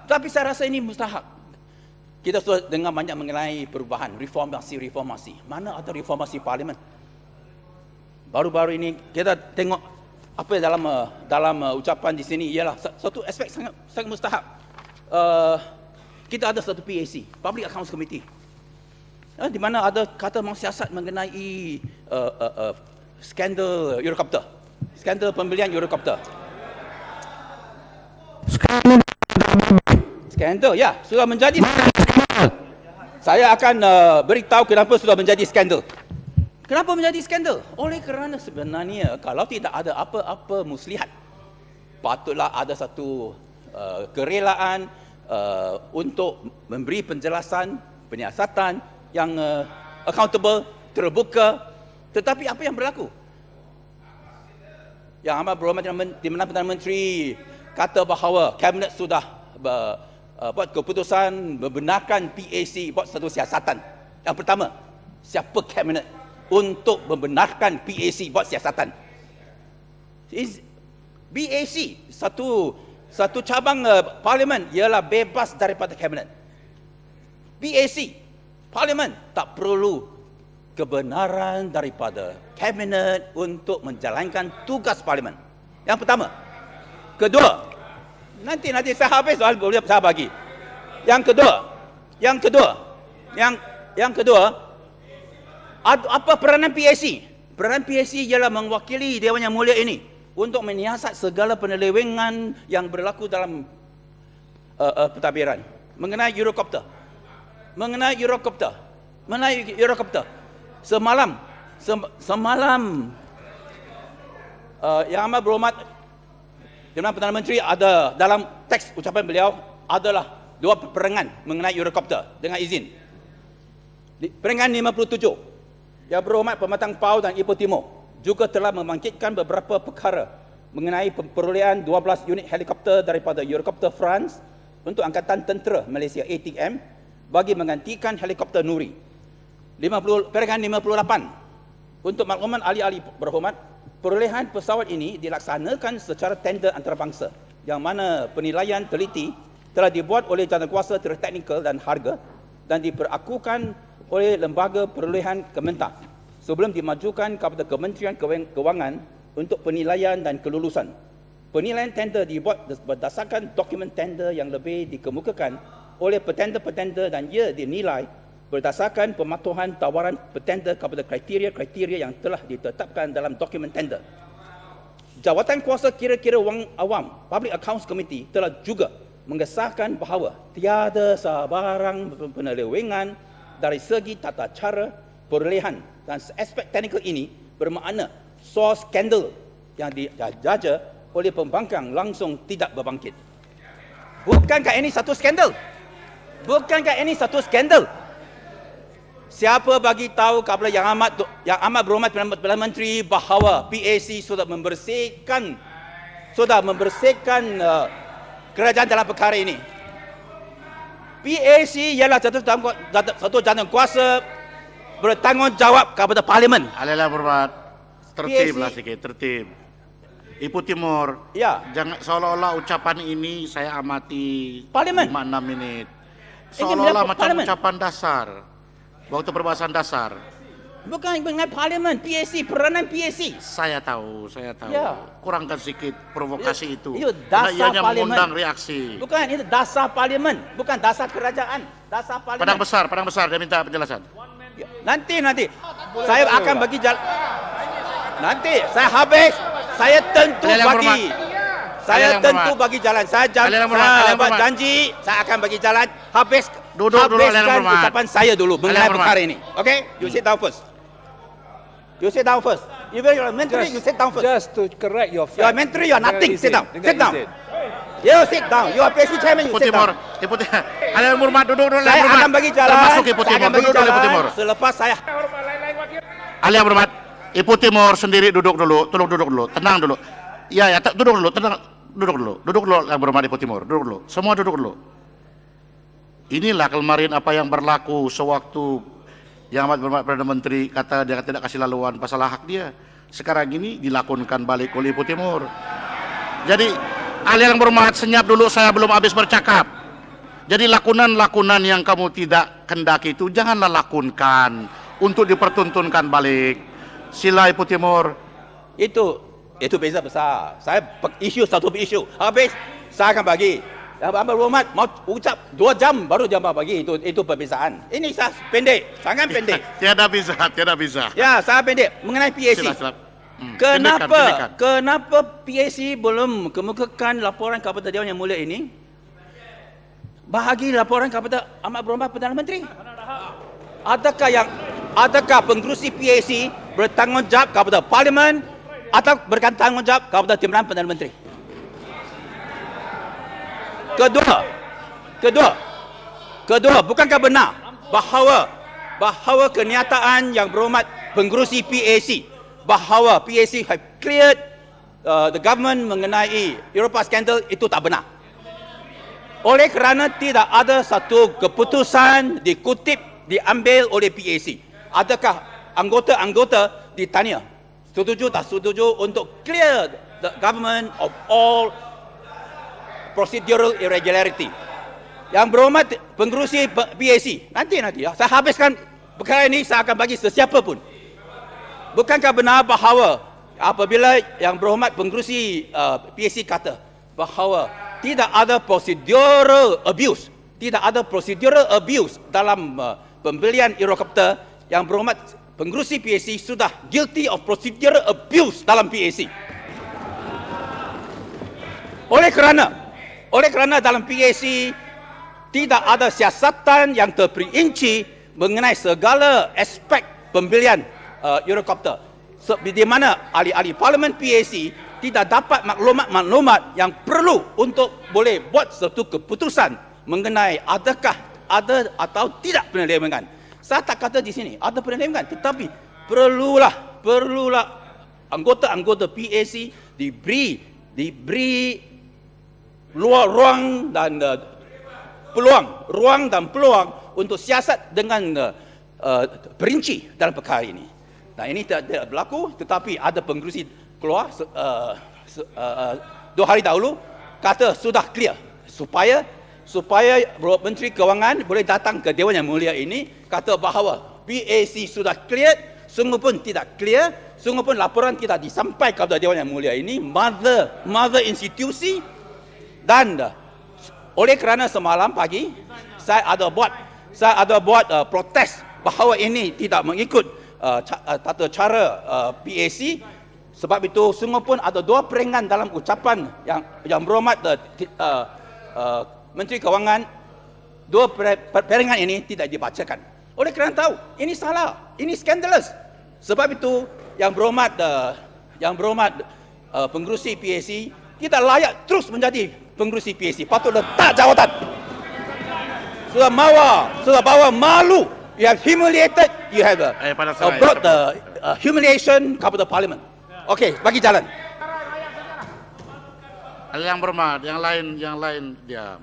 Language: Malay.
Tapi saya rasa ini mustahak. Kita sudah dengar banyak mengenai perubahan, reformasi. Mana ada reformasi parlimen? Baru-baru ini kita tengok apa yang dalam ucapan di sini ialah satu aspek sangat mustahak. Kita ada satu PAC, Public Accounts Committee, di mana ada kata mensiasat mengenai skandal Eurocopter, skandal pembelian Eurocopter. Skandal, ya, sudah menjadi skandal. Saya akan beritahu kenapa sudah menjadi skandal. Kenapa menjadi skandal? Oleh kerana sebenarnya kalau tidak ada apa-apa muslihat, patutlah ada satu kerelaan untuk memberi penjelasan, penyiasatan yang accountable, terbuka. Tetapi apa yang berlaku? Yang amat berhormat di mana Perdana Menteri kata bahawa Kabinet sudah buat keputusan membenarkan PAC buat satu siasatan. Yang pertama, siapa Kabinet untuk membenarkan PAC buat siasatan? BAC, satu cabang parlimen ialah bebas daripada Kabinet. BAC, parlimen tak perlu kebenaran daripada Kabinet untuk menjalankan tugas parlimen. Yang pertama. Kedua, nanti saya habis soal boleh saya bagi. Yang kedua, apa peranan PAC? Peranan PAC ialah mewakili Dewan Yang Mulia ini untuk menyiasat segala penyelewengan yang berlaku dalam pentadbiran mengenai Eurocopter. Semalam Yang Amat Berhormat Perdana Perdana Menteri ada dalam teks ucapan beliau adalah dua perangan mengenai Eurocopter dengan izin. Perangan 57, Yang Berhormat Pematang Pau dan Ipoh Timur juga telah membangkitkan beberapa perkara mengenai perolehan 12 unit helikopter daripada Eurocopter France untuk Angkatan Tentera Malaysia ATM bagi menggantikan helikopter Nuri. Perangan 58, untuk makluman ahli-ahli berhormat, perolehan pesawat ini dilaksanakan secara tender antarabangsa yang mana penilaian teliti telah dibuat oleh Jawatankuasa Teknikal dan Harga dan diperakukan oleh Lembaga Perolehan Kementan sebelum dimajukan kepada Kementerian Kewangan untuk penilaian dan kelulusan. Penilaian tender dibuat berdasarkan dokumen tender yang lebih dikemukakan oleh petender-petender dan ia dinilai berdasarkan pematuhan tawaran petender kepada kriteria-kriteria yang telah ditetapkan dalam dokumen tender. Jawatankuasa Kira-kira Wang Awam Public Accounts Committee telah juga mengesahkan bahawa tiada sebarang penyelewengan dari segi tata cara perolehan dan aspek teknikal ini bermakna sos skandal yang dijaja oleh pembangkang langsung tidak berbangkit. Bukankah ini satu skandal? Siapa bagi tahu kepada Yang Amat Berhormat Perdana Menteri bahawa PAC sudah membersihkan kerajaan dalam perkara ini? PAC ialah satu jawatankuasa bertanggungjawab kepada Parlimen. Alhamdulillah berhormat, tertiblah sikit, tertib. Ipoh Timur, ya. Jangan seolah-olah ucapan ini saya amati Parlimen 5-6 menit. Seolah-olah macam ucapan dasar. Waktu perbahasan dasar. Bukan mengenai Parlimen, PAC, peranan PAC. Saya tahu. Ya. Kurangkan sedikit provokasi itu. Itu dasar ianya Parlimen. mengundang reaksi. Bukan, itu dasar Parlimen, bukan dasar kerajaan. Dasar Parlimen. Padang besar, dia minta penjelasan. Nanti. Saya akan bagi jalan. Nanti, saya habis. Saya tentu bagi jalan. Saya buat janji, saya akan bagi jalan. Habiskan ucapan saya dulu mengenai perkara ini. Okay? You sit down first. You are menteri, you sit down first. Just to correct your fact. You are menteri, you are nothing. Sit down. You sit down. You are PAC chairman, you sit down. Ipoh Timur. Alhamdulillah berhormat, duduk. Saya akan bagi jalan. Termasuk Ipoh Timur. Duduk dulu Ipoh Timur. Selepas saya. Alhamdulillah berhormat. Ipoh Timur sendiri duduk dulu. Tolong duduk dulu. Tenang dulu. Ya, duduk dulu. Tenang. Duduk dulu. Duduk dulu yang berhormat Ipoh Timur. Duduk dulu. Semua duduk dulu. Inilah kemarin apa yang berlaku sewaktu Yang Amat Berhormat Perdana Menteri kata dia tidak kasih laluan pasal hak dia. Sekarang ini dilakonkan balik oleh Ipoh Timur. Jadi, ahli yang berhormat, senyap dulu, saya belum habis bercakap. Jadi lakonan-lakonan yang kamu tidak kendaki itu janganlah lakonkan untuk dipertontonkan balik. Sila Ibu Timur. Itu beza besar. Saya isu satu isu. Habis saya akan bagi. Yang berhormat mau ucap 2 jam baru jam bagi. Itu perbezaan. Ini saya pendek, sangat pendek. Tiada bisa. Ya, saya pendek mengenai PAC. Sila. Kenapa PAC belum kemukakan laporan kepada Dewan Yang Mulia ini? Bahagi laporan kepada Amat Berhormat Perdana Menteri. Adakah pengerusi PAC bertanggungjawab kepada Parlimen atau bertanggungjawab kepada Timbalan Perdana Menteri? Kedua, bukankah benar bahawa kenyataan Yang Berhormat pengerusi PAC bahawa PAC have cleared the government mengenai Europa scandal itu tak benar? Oleh kerana tidak ada satu keputusan diambil oleh PAC. Adakah anggota-anggota ditanya setuju tak setuju untuk clear the government of all procedural irregularity? Yang berhormat pengerusi PAC, nanti ya, saya habiskan perkara ini, saya akan bagi sesiapa pun. Bukankah benar bahawa apabila Yang Berhormat pengerusi PAC kata bahawa tidak ada procedural abuse dalam pembelian Eurocopter, Yang Berhormat pengerusi PAC sudah guilty of procedural abuse dalam PAC. Oleh kerana dalam PAC tidak ada siasatan yang terperinci mengenai segala aspek pembelian Eurocopter, di mana ahli-ahli Parlimen PAC tidak dapat maklumat-maklumat yang perlu untuk boleh buat satu keputusan mengenai adakah ada atau tidak penyelewengan. Saya tak kata di sini ada penyelewengan, tetapi perlulah anggota-anggota PAC diberi ruang dan peluang untuk siasat dengan perinci dalam perkara ini. Nah, ini tidak berlaku, tetapi ada pengerusi keluar 2 hari dahulu kata sudah clear supaya Menteri Kewangan boleh datang ke Dewan Yang Mulia ini, kata bahawa PAC sudah clear, sungguh pun tidak clear, sungguh pun laporan tidak disampaikan kepada Dewan Yang Mulia ini, mother institusi. Dan oleh kerana semalam pagi saya ada buat protes bahawa ini tidak mengikut tata cara PAC. Sebab itu sungguh pun ada 2 peringan dalam ucapan yang berhormat Menteri Kewangan. 2 peringan ini tidak dibacakan. Oleh kerana tahu ini salah, ini scandalous. Sebab itu yang berhormat pengerusi PAC tidak layak terus menjadi pengerusi PAC. Patut letak jawatan. Sudah bawa malu. You have humiliated. You have brought the humiliation kepada Parlimen. Okey, bagi jalan. Yang Berhormat, yang lain diam.